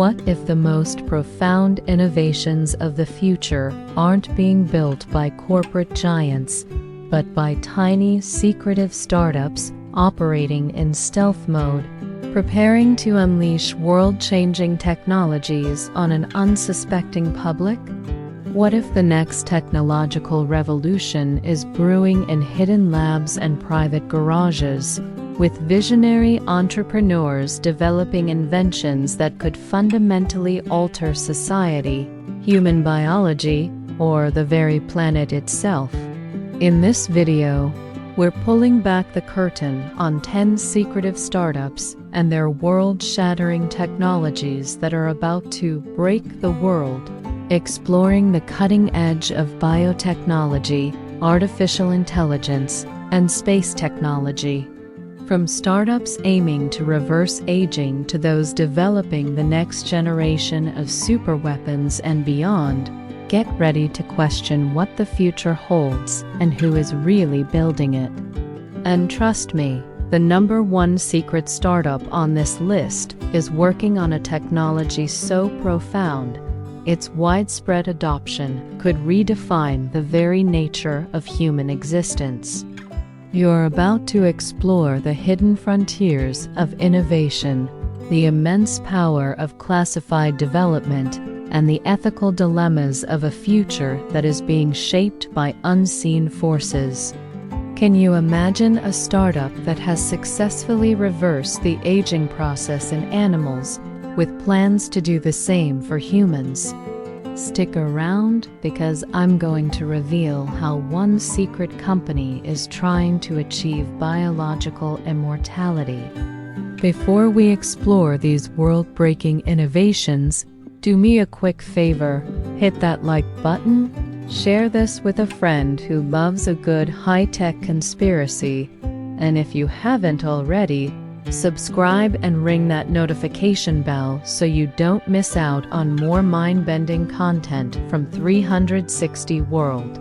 What if the most profound innovations of the future aren't being built by corporate giants, but by tiny, secretive startups operating in stealth mode, preparing to unleash world-changing technologies on an unsuspecting public? What if the next technological revolution is brewing in hidden labs and private garages, with visionary entrepreneurs developing inventions that could fundamentally alter society, human biology, or the very planet itself? In this video, we're pulling back the curtain on 10 secretive startups and their world-shattering technologies that are about to break the world, exploring the cutting edge of biotechnology, artificial intelligence, and space technology. From startups aiming to reverse aging to those developing the next generation of superweapons and beyond, get ready to question what the future holds and who is really building it. And trust me, the #1 secret startup on this list is working on a technology so profound, its widespread adoption could redefine the very nature of human existence. You're about to explore the hidden frontiers of innovation, the immense power of classified development, and the ethical dilemmas of a future that is being shaped by unseen forces. Can you imagine a startup that has successfully reversed the aging process in animals, with plans to do the same for humans? Stick around, because I'm going to reveal how one secret company is trying to achieve biological immortality. Before we explore these world-breaking innovations, do me a quick favor, hit that like button, share this with a friend who loves a good high-tech conspiracy, and if you haven't already, subscribe and ring that notification bell so you don't miss out on more mind-bending content from 360 World.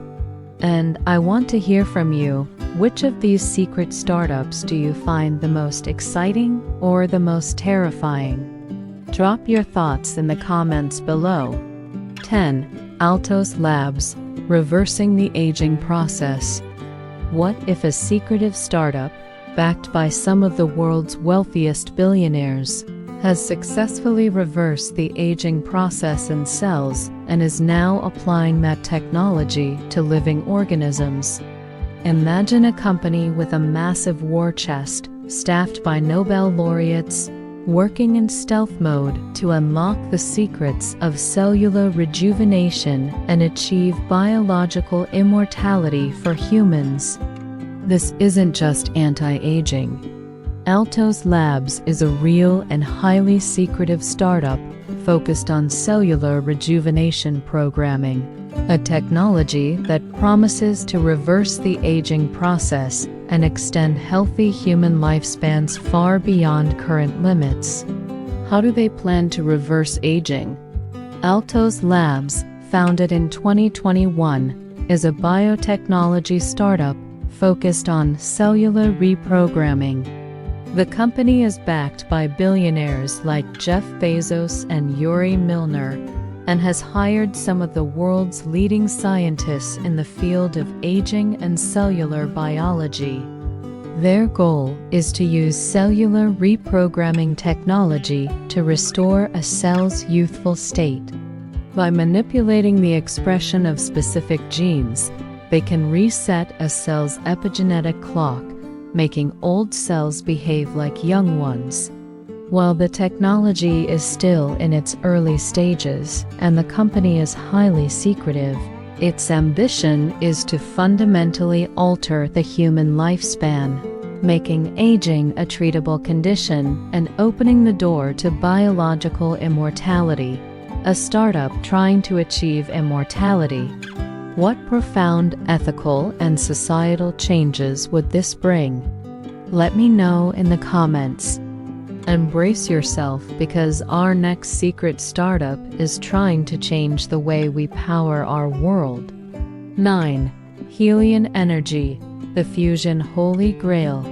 And I want to hear from you. Which of these secret startups do you find the most exciting or the most terrifying? Drop your thoughts in the comments below. 10. Altos Labs, reversing the aging process. What if a secretive startup, backed by some of the world's wealthiest billionaires, has successfully reversed the aging process in cells and is now applying that technology to living organisms? Imagine a company with a massive war chest, staffed by Nobel laureates, working in stealth mode to unlock the secrets of cellular rejuvenation and achieve biological immortality for humans. This isn't just anti-aging. Altos Labs is a real and highly secretive startup focused on cellular rejuvenation programming, a technology that promises to reverse the aging process and extend healthy human lifespans far beyond current limits. How do they plan to reverse aging? Altos Labs, founded in 2021, is a biotechnology startup focused on cellular reprogramming. The company is backed by billionaires like Jeff Bezos and Yuri Milner, and has hired some of the world's leading scientists in the field of aging and cellular biology. Their goal is to use cellular reprogramming technology to restore a cell's youthful state. By manipulating the expression of specific genes, they can reset a cell's epigenetic clock, making old cells behave like young ones. While the technology is still in its early stages and the company is highly secretive, its ambition is to fundamentally alter the human lifespan, making aging a treatable condition and opening the door to biological immortality. A startup trying to achieve immortality. What profound ethical and societal changes would this bring? Let me know in the comments. Embrace yourself, because our next secret startup is trying to change the way we power our world. 9. Helion Energy, the fusion holy grail.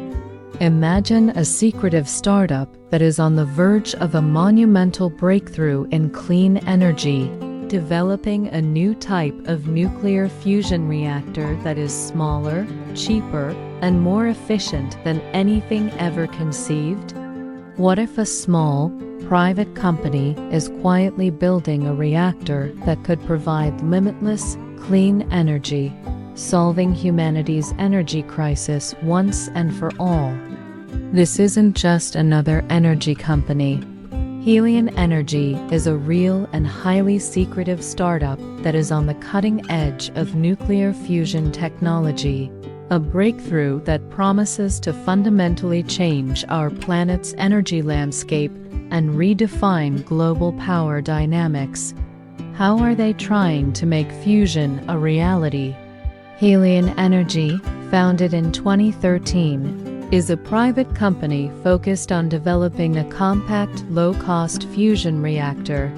Imagine a secretive startup that is on the verge of a monumental breakthrough in clean energy, developing a new type of nuclear fusion reactor that is smaller, cheaper, and more efficient than anything ever conceived. What if a small, private company is quietly building a reactor that could provide limitless, clean energy, solving humanity's energy crisis once and for all? This isn't just another energy company. Helion Energy is a real and highly secretive startup that is on the cutting edge of nuclear fusion technology, a breakthrough that promises to fundamentally change our planet's energy landscape and redefine global power dynamics. How are they trying to make fusion a reality? Helion Energy, founded in 2013, is a private company focused on developing a compact, low-cost fusion reactor.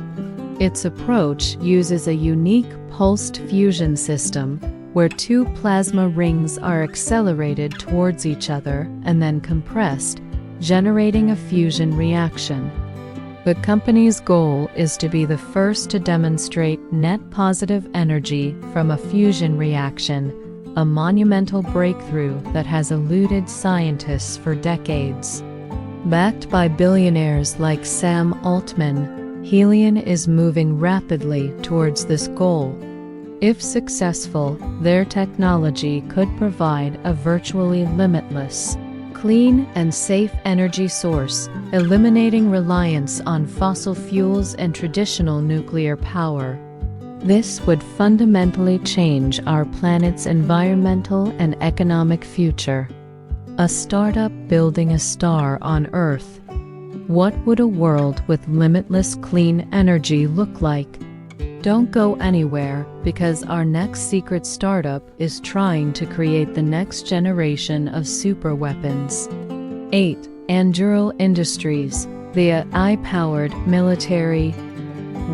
Its approach uses a unique pulsed fusion system where two plasma rings are accelerated towards each other and then compressed, generating a fusion reaction. The company's goal is to be the first to demonstrate net positive energy from a fusion reaction, a monumental breakthrough that has eluded scientists for decades. Backed by billionaires like Sam Altman, Helion is moving rapidly towards this goal. If successful, their technology could provide a virtually limitless, clean and safe energy source, eliminating reliance on fossil fuels and traditional nuclear power. This would fundamentally change our planet's environmental and economic future. A startup building a star on Earth. What would a world with limitless clean energy look like? Don't go anywhere, because our next secret startup is trying to create the next generation of superweapons. 8. Anduril Industries, the AI-powered military.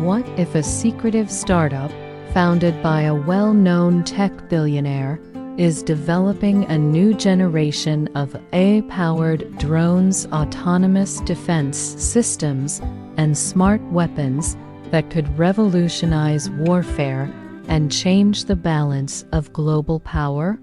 What if a secretive startup, founded by a well-known tech billionaire, is developing a new generation of AI-powered drones, autonomous defense systems, and smart weapons that could revolutionize warfare and change the balance of global power?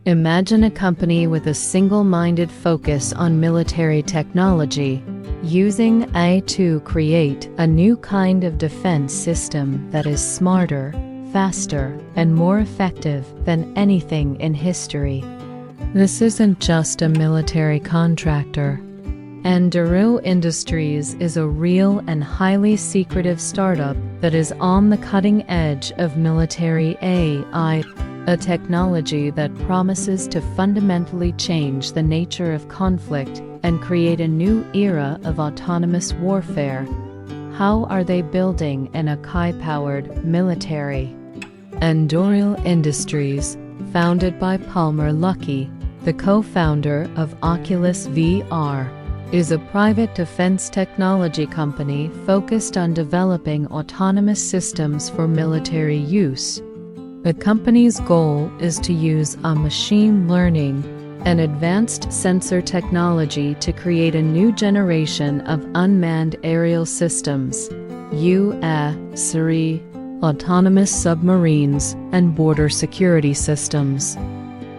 Imagine a company with a single-minded focus on military technology, using AI to create a new kind of defense system that is smarter, faster, and more effective than anything in history. This isn't just a military contractor. Anduril Industries is a real and highly secretive startup that is on the cutting edge of military AI, a technology that promises to fundamentally change the nature of conflict and create a new era of autonomous warfare. How are they building an AI-powered military? Anduril Industries, founded by Palmer Luckey, the co-founder of Oculus VR, is a private defense technology company focused on developing autonomous systems for military use. The company's goal is to use a machine learning and advanced sensor technology to create a new generation of unmanned aerial systems, UASRI, autonomous submarines, and border security systems.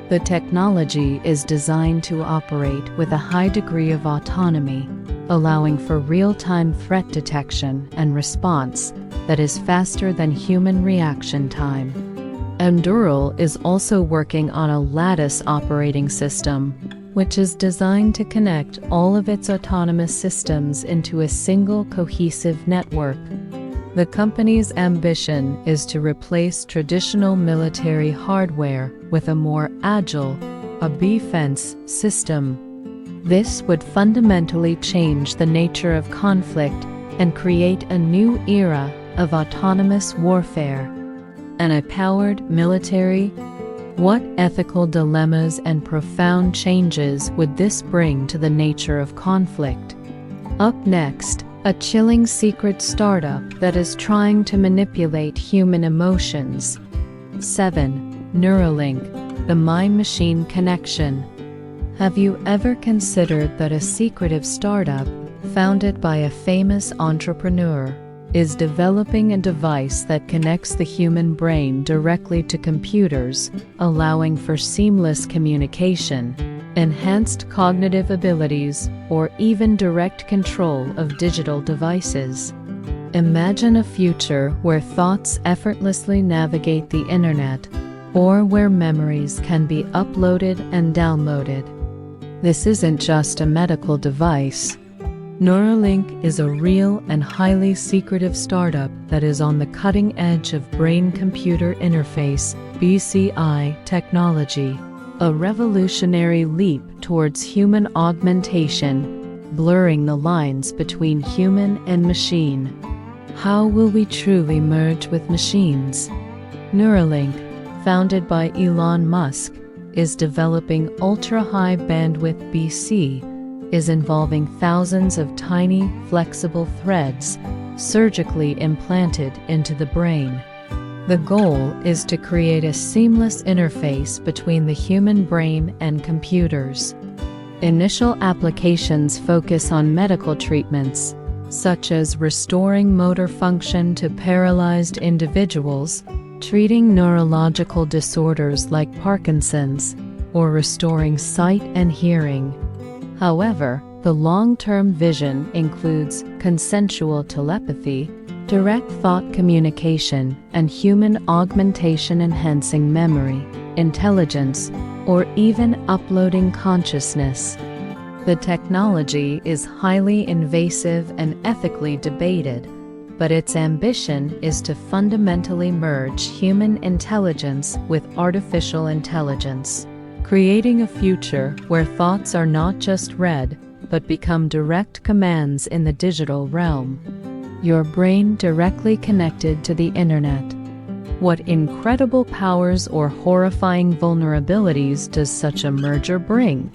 The technology is designed to operate with a high degree of autonomy, allowing for real-time threat detection and response that is faster than human reaction time. Anduril is also working on a lattice operating system, which is designed to connect all of its autonomous systems into a single cohesive network. The company's ambition is to replace traditional military hardware with a more agile, defense system. This would fundamentally change the nature of conflict and create a new era of autonomous warfare. An AI-powered military? What ethical dilemmas and profound changes would this bring to the nature of conflict? Up next, a chilling secret startup that is trying to manipulate human emotions. 7. Neuralink, the mind-machine connection. Have you ever considered that a secretive startup, founded by a famous entrepreneur, is developing a device that connects the human brain directly to computers, allowing for seamless communication, enhanced cognitive abilities, or even direct control of digital devices? Imagine a future where thoughts effortlessly navigate the internet, or where memories can be uploaded and downloaded. This isn't just a medical device. Neuralink is a real and highly secretive startup that is on the cutting edge of brain-computer interface (BCI) technology, a revolutionary leap towards human augmentation, blurring the lines between human and machine. How will we truly merge with machines? Neuralink, founded by Elon Musk, is developing ultra-high bandwidth BC, is involving thousands of tiny, flexible threads surgically implanted into the brain. The goal is to create a seamless interface between the human brain and computers. Initial applications focus on medical treatments, such as restoring motor function to paralyzed individuals, treating neurological disorders like Parkinson's, or restoring sight and hearing. However, the long-term vision includes consensual telepathy, direct thought communication, and human augmentation enhancing memory, intelligence, or even uploading consciousness. The technology is highly invasive and ethically debated, but its ambition is to fundamentally merge human intelligence with artificial intelligence, creating a future where thoughts are not just read, but become direct commands in the digital realm. Your brain directly connected to the internet. What incredible powers or horrifying vulnerabilities does such a merger bring?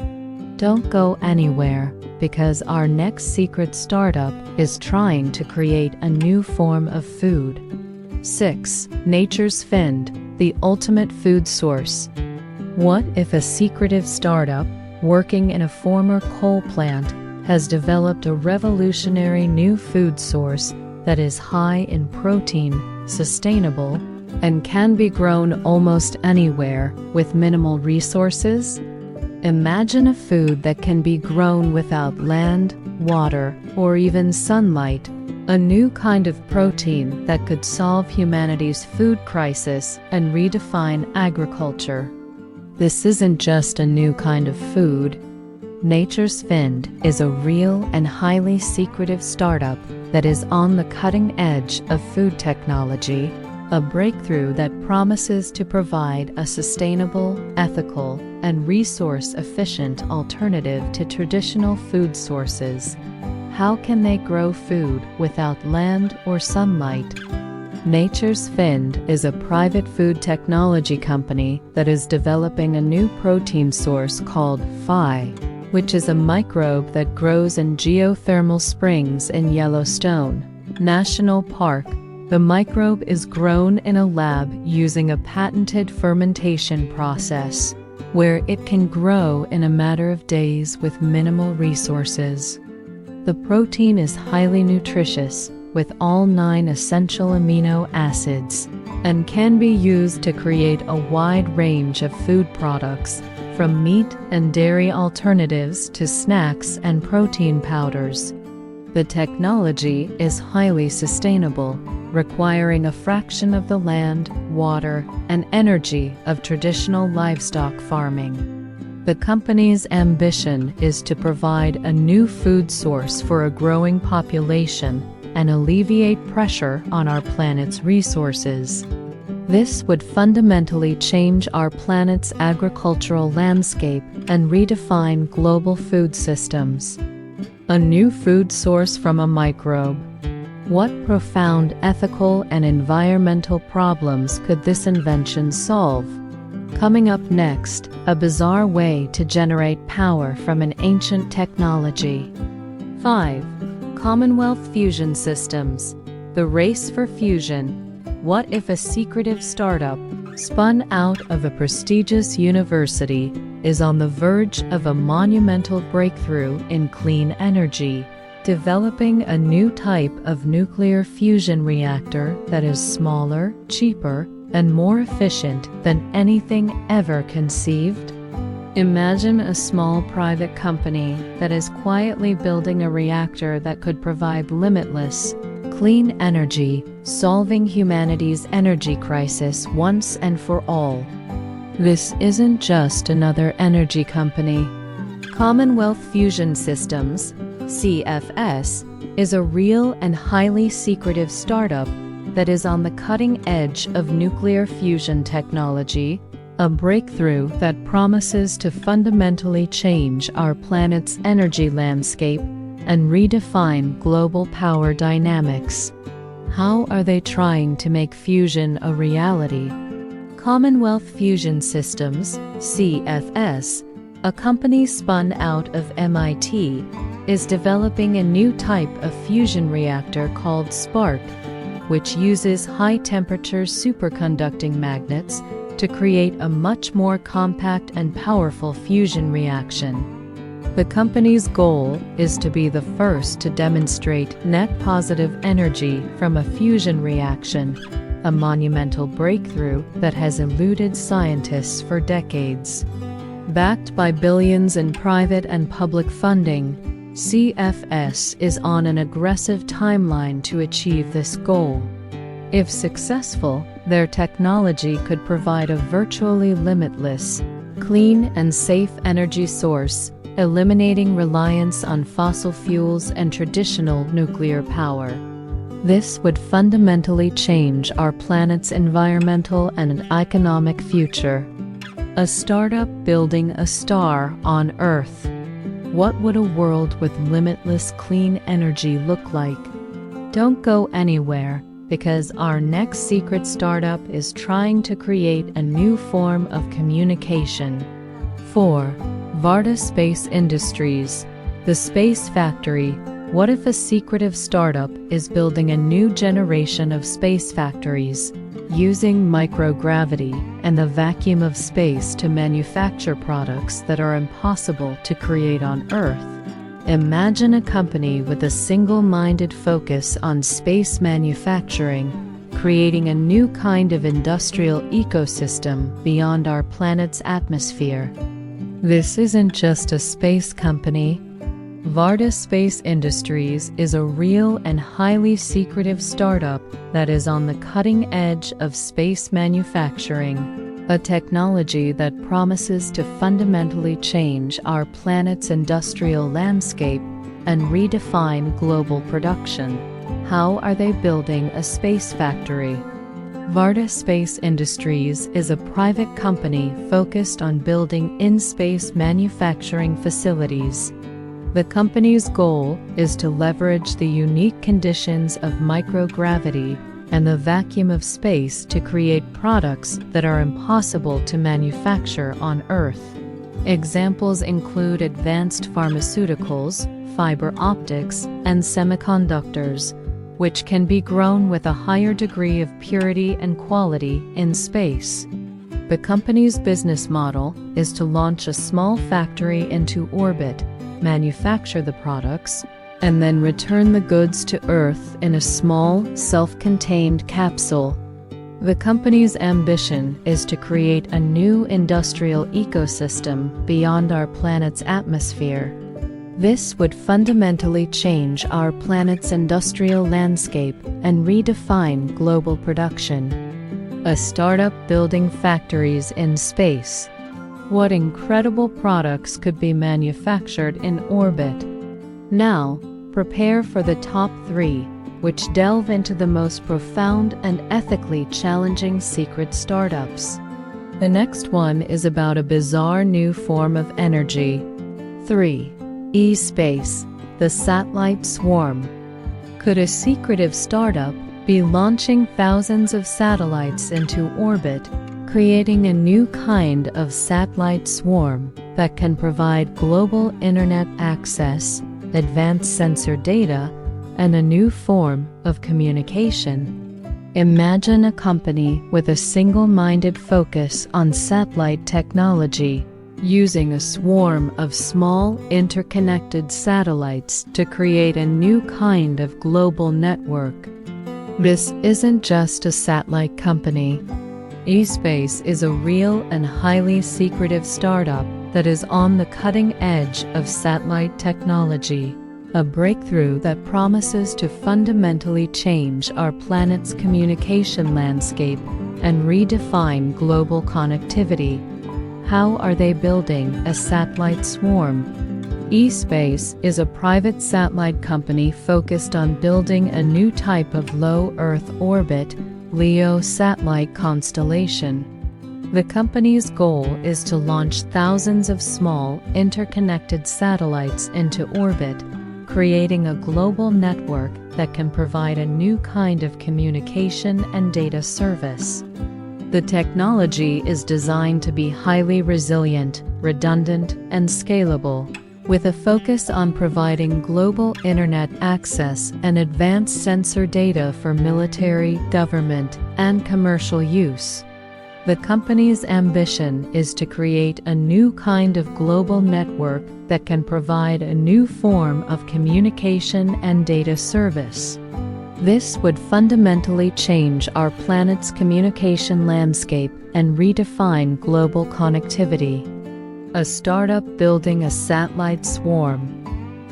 Don't go anywhere, because our next secret startup is trying to create a new form of food. 6. Nature's Find, the ultimate food source. What if a secretive startup, working in a former coal plant, has developed a revolutionary new food source that is high in protein, sustainable, and can be grown almost anywhere with minimal resources? Imagine a food that can be grown without land, water, or even sunlight, a new kind of protein that could solve humanity's food crisis and redefine agriculture. This isn't just a new kind of food. Nature's Find is a real and highly secretive startup that is on the cutting edge of food technology, a breakthrough that promises to provide a sustainable, ethical, and resource-efficient alternative to traditional food sources. How can they grow food without land or sunlight? Nature's Find is a private food technology company that is developing a new protein source called Phi, which is a microbe that grows in geothermal springs in Yellowstone National Park. The microbe is grown in a lab using a patented fermentation process, where it can grow in a matter of days with minimal resources. The protein is highly nutritious, with all 9 essential amino acids, and can be used to create a wide range of food products, from meat and dairy alternatives to snacks and protein powders. The technology is highly sustainable, requiring a fraction of the land, water, and energy of traditional livestock farming. The company's ambition is to provide a new food source for a growing population and alleviate pressure on our planet's resources. This would fundamentally change our planet's agricultural landscape and redefine global food systems. A new food source from a microbe. What profound ethical and environmental problems could this invention solve? Coming up next, a bizarre way to generate power from an ancient technology. 5. Commonwealth Fusion Systems. The race for fusion. What if a secretive startup, spun out of a prestigious university, is on the verge of a monumental breakthrough in clean energy, developing a new type of nuclear fusion reactor that is smaller, cheaper, and more efficient than anything ever conceived. Imagine a small private company that is quietly building a reactor that could provide limitless, clean energy, solving humanity's energy crisis once and for all. This isn't just another energy company. Commonwealth Fusion Systems, CFS, is a real and highly secretive startup that is on the cutting edge of nuclear fusion technology, a breakthrough that promises to fundamentally change our planet's energy landscape and redefine global power dynamics. How are they trying to make fusion a reality? Commonwealth Fusion Systems, CFS, a company spun out of MIT, is developing a new type of fusion reactor called SPARC, which uses high-temperature superconducting magnets to create a much more compact and powerful fusion reaction. The company's goal is to be the first to demonstrate net positive energy from a fusion reaction, a monumental breakthrough that has eluded scientists for decades. Backed by billions in private and public funding, CFS is on an aggressive timeline to achieve this goal. If successful, their technology could provide a virtually limitless, clean and safe energy source, eliminating reliance on fossil fuels and traditional nuclear power. This would fundamentally change our planet's environmental and economic future. A startup building a star on Earth. What would a world with limitless clean energy look like? Don't go anywhere, because our next secret startup is trying to create a new form of communication. 4. Varda Space Industries, the Space Factory. What if a secretive startup is building a new generation of space factories, using microgravity and the vacuum of space to manufacture products that are impossible to create on Earth? Imagine a company with a single-minded focus on space manufacturing, creating a new kind of industrial ecosystem beyond our planet's atmosphere. This isn't just a space company. Varda Space Industries is a real and highly secretive startup that is on the cutting edge of space manufacturing, a technology that promises to fundamentally change our planet's industrial landscape and redefine global production. How are they building a space factory? Varda Space Industries is a private company focused on building in-space manufacturing facilities. The company's goal is to leverage the unique conditions of microgravity and the vacuum of space to create products that are impossible to manufacture on Earth. Examples include advanced pharmaceuticals, fiber optics, and semiconductors, which can be grown with a higher degree of purity and quality in space. The company's business model is to launch a small factory into orbit, manufacture the products, and then return the goods to Earth in a small, self-contained capsule. The company's ambition is to create a new industrial ecosystem beyond our planet's atmosphere. This would fundamentally change our planet's industrial landscape and redefine global production. A startup building factories in space. What incredible products could be manufactured in orbit? Now, prepare for the top 3, which delve into the most profound and ethically challenging secret startups. The next one is about a bizarre new form of energy. 3. E-Space, the satellite swarm. Could a secretive startup be launching thousands of satellites into orbit, creating a new kind of satellite swarm that can provide global internet access, advanced sensor data, and a new form of communication? Imagine a company with a single-minded focus on satellite technology, using a swarm of small, interconnected satellites to create a new kind of global network. This isn't just a satellite company. eSpace is a real and highly secretive startup that is on the cutting edge of satellite technology, a breakthrough that promises to fundamentally change our planet's communication landscape and redefine global connectivity. How are they building a satellite swarm? eSpace is a private satellite company focused on building a new type of low Earth orbit LEO satellite constellation. The company's goal is to launch thousands of small, interconnected satellites into orbit, creating a global network that can provide a new kind of communication and data service. The technology is designed to be highly resilient, redundant, and scalable, with a focus on providing global internet access and advanced sensor data for military, government, and commercial use. The company's ambition is to create a new kind of global network that can provide a new form of communication and data service. This would fundamentally change our planet's communication landscape and redefine global connectivity. A startup building a satellite swarm.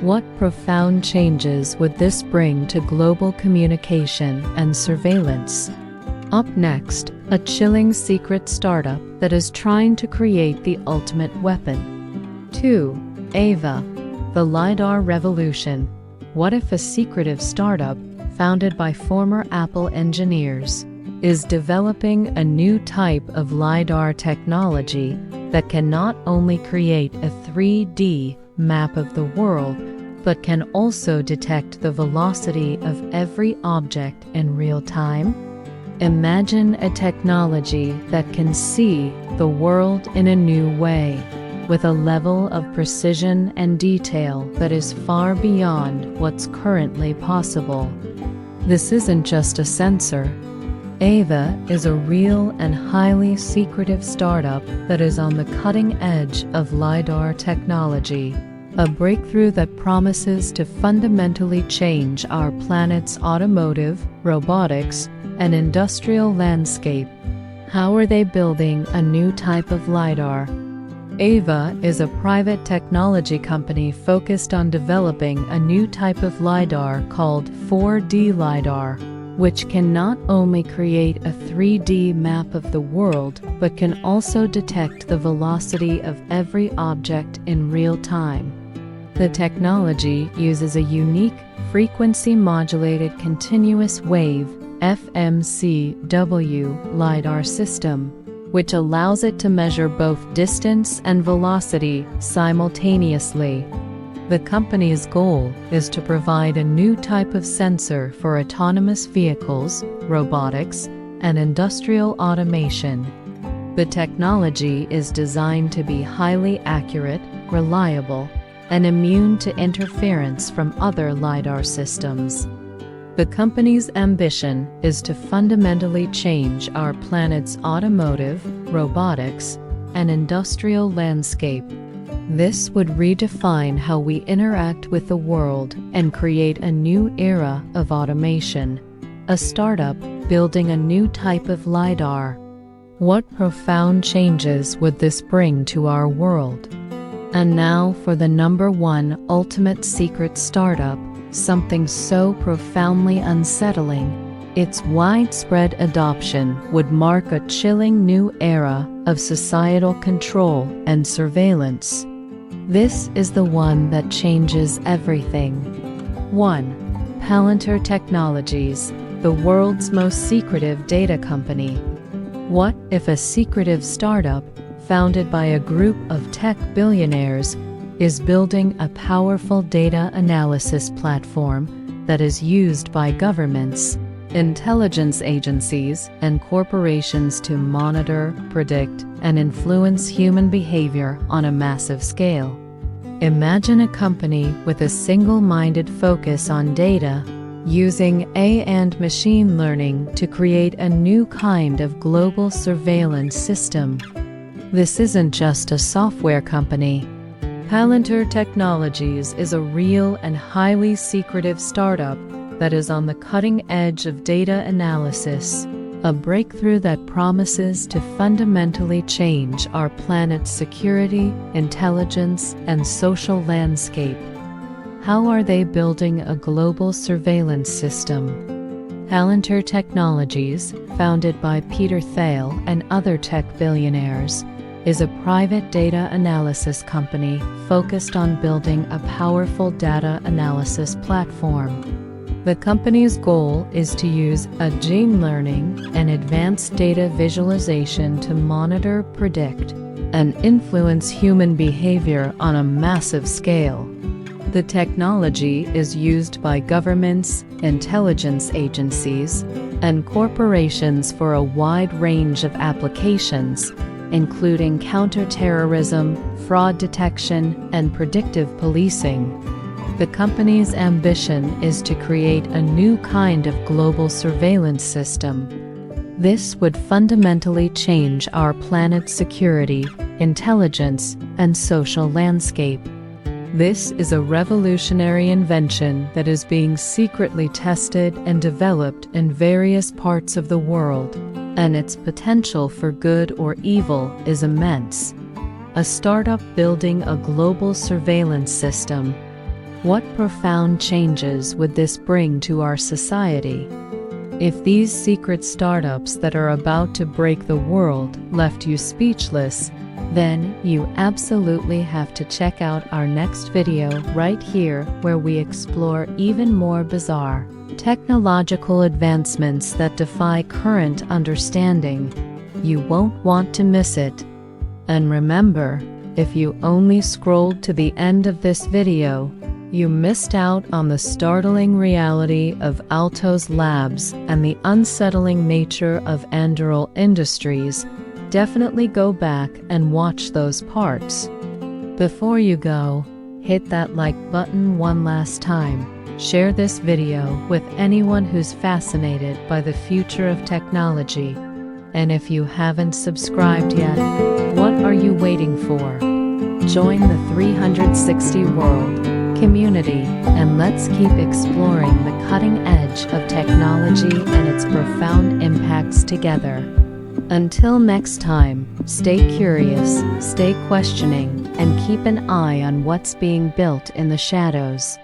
What profound changes would this bring to global communication and surveillance? Up next, a chilling secret startup that is trying to create the ultimate weapon. 2. Ava, the LiDAR revolution. What if a secretive startup, founded by former Apple engineers, is developing a new type of LiDAR technology that can not only create a 3D map of the world, but can also detect the velocity of every object in real time? Imagine a technology that can see the world in a new way, with a level of precision and detail that is far beyond what's currently possible. This isn't just a sensor. Ava is a real and highly secretive startup that is on the cutting edge of LiDAR technology, a breakthrough that promises to fundamentally change our planet's automotive, robotics, and industrial landscape. How are they building a new type of LiDAR? Ava is a private technology company focused on developing a new type of LiDAR called 4D LiDAR, which can not only create a 3D map of the world, but can also detect the velocity of every object in real time. The technology uses a unique frequency-modulated continuous wave FMCW LiDAR system, which allows it to measure both distance and velocity simultaneously. The company's goal is to provide a new type of sensor for autonomous vehicles, robotics, and industrial automation. The technology is designed to be highly accurate, reliable, and immune to interference from other LiDAR systems. The company's ambition is to fundamentally change our planet's automotive, robotics, and industrial landscape. This would redefine how we interact with the world and create a new era of automation. A startup building a new type of LiDAR. What profound changes would this bring to our world? And now for the #1 ultimate secret startup, something so profoundly unsettling, its widespread adoption would mark a chilling new era of societal control and surveillance. This is the one that changes everything. 1. Palantir Technologies, the world's most secretive data company. What if a secretive startup, founded by a group of tech billionaires, is building a powerful data analysis platform that is used by governments, intelligence agencies, and corporations to monitor, predict, and influence human behavior on a massive scale? Imagine a company with a single-minded focus on data, using AI and machine learning to create a new kind of global surveillance system. This isn't just a software company. Palantir Technologies is a real and highly secretive startup that is on the cutting edge of data analysis, a breakthrough that promises to fundamentally change our planet's security, intelligence, and social landscape. How are they building a global surveillance system? Palantir Technologies, founded by Peter Thiel and other tech billionaires, is a private data analysis company focused on building a powerful data analysis platform. The company's goal is to use machine learning and advanced data visualization to monitor, predict, and influence human behavior on a massive scale. The technology is used by governments, intelligence agencies, and corporations for a wide range of applications, including counterterrorism, fraud detection, and predictive policing. The company's ambition is to create a new kind of global surveillance system. This would fundamentally change our planet's security, intelligence, and social landscape. This is a revolutionary invention that is being secretly tested and developed in various parts of the world, and its potential for good or evil is immense. A startup building a global surveillance system. What profound changes would this bring to our society? If these secret startups that are about to break the world left you speechless, then you absolutely have to check out our next video right here, where we explore even more bizarre technological advancements that defy current understanding. You won't want to miss it. And remember, if you only scrolled to the end of this video, you missed out on the startling reality of Altos Labs and the unsettling nature of Anduril Industries. Definitely go back and watch those parts. Before you go, hit that like button one last time. Share this video with anyone who's fascinated by the future of technology. And if you haven't subscribed yet, what are you waiting for? Join the 360 World community, and let's keep exploring the cutting edge of technology and its profound impacts together. Until next time, stay curious, stay questioning, and keep an eye on what's being built in the shadows.